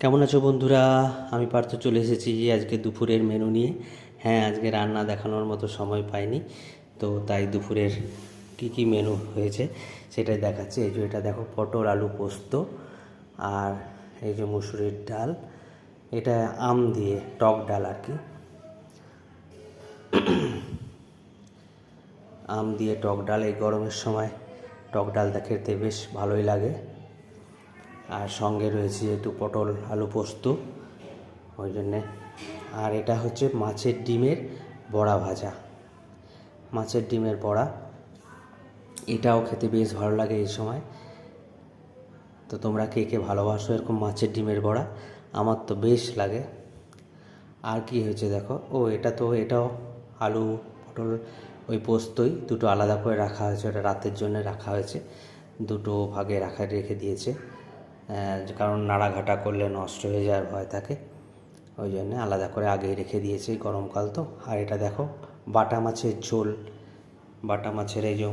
কেমন আছো বন্ধুরা? আমি পার্থ চলে এসেছি আজকে দুপুরের মেনু নিয়ে। হ্যাঁ, আজকে রান্না দেখানোর মতো সময় পাইনি, তো তাই দুপুরের কি মেনু হয়েছে সেটাই দেখাচ্ছি। এই যে এটা দেখো, পটল আলু পোস্ত, আর এই যে মুসুরির ডাল, এটা আম দিয়ে টক ডাল আর কি, আম দিয়ে টক ডাল। এই গরমের সময় টক ডালটা খেতে বেশ ভালোই লাগে। আর সঙ্গে রয়েছে যেহেতু পটল আলু পোস্ত, ওই জন্যে। আর এটা হচ্ছে মাছের ডিমের বড়া ভাজা, মাছের ডিমের বড়া, এটাও খেতে বেশ ভালো লাগে এই সময়। তো তোমরা কে কে ভালোবাসো এরকম মাছের ডিমের বড়া? আমার তো বেশ লাগে। আর কি হয়েছে দেখো, এটাও আলু পটল ওই পোস্তই, দুটো আলাদা করে রাখা হয়েছে, ওটা রাতের জন্য রাখা হয়েছে, দুটো ভাগে রেখে দিয়েছে, কারণ নাড়াঘাটা করলে নষ্ট হয়ে যাওয়ার ভয় থাকে, ওই জন্যে আলাদা করে আগেই রেখে দিয়েছি, গরমকাল তো। আর এটা দেখো, বাটা মাছের ঝোল, বাটা মাছের এই যে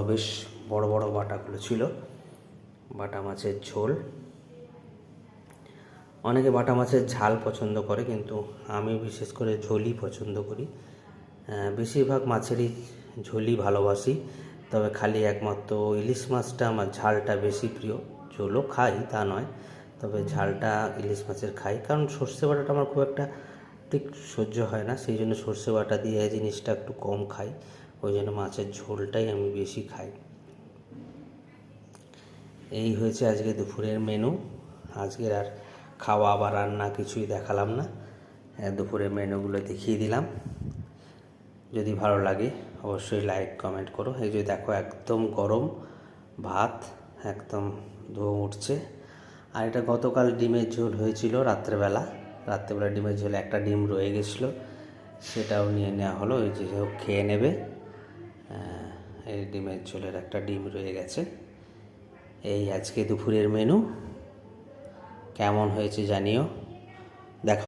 বেশ বড় বড় বাটাগুলো ছিল, বাটা মাছের ঝোল। অনেকে বাটা মাছের ঝাল পছন্দ করে, কিন্তু আমি বিশেষ করে ঝোলই পছন্দ করি। বেশিরভাগ মাছেরই ঝোলই ভালোবাসি, তবে খালি একমাত্র ইলিশ মাছটা আমার ঝালটা বেশি প্রিয়। ঝোলও খাই তা নয়, তবে ঝালটা ইলিশ মাছের খাই, কারণ সর্ষে বাটাটা আমার খুব একটা ঠিক সহ্য হয় না, সেই জন্য সর্ষে বাটা দিয়ে জিনিসটা একটু কম খাই, ওই জন্য মাছের ঝোলটাই আমি বেশি খাই। এই হয়েছে আজকে দুপুরের মেনু। আজকের আর খাওয়া বা রান্না কিছুই দেখালাম না, দুপুরের মেনুগুলো দেখিয়ে দিলাম। যদি ভালো লাগে অবশ্যই লাইক কমেন্ট করো। এই যে দেখো, একদম গরম ভাত, একদম ধোঁয়া উঠছে। আর এটা গতকাল ডিমের ঝোল হয়েছিল রাত্রেবেলা ডিমের ঝোল একটা ডিম রয়ে গেছিলো, সেটাও নিয়ে নেওয়া হলো। ওই যে খেয়ে নেবে, এই ডিমের ঝোলের একটা ডিম রয়ে গেছে। এই আজকে দুপুরের মেনু, কেমন হয়েছে জানিও।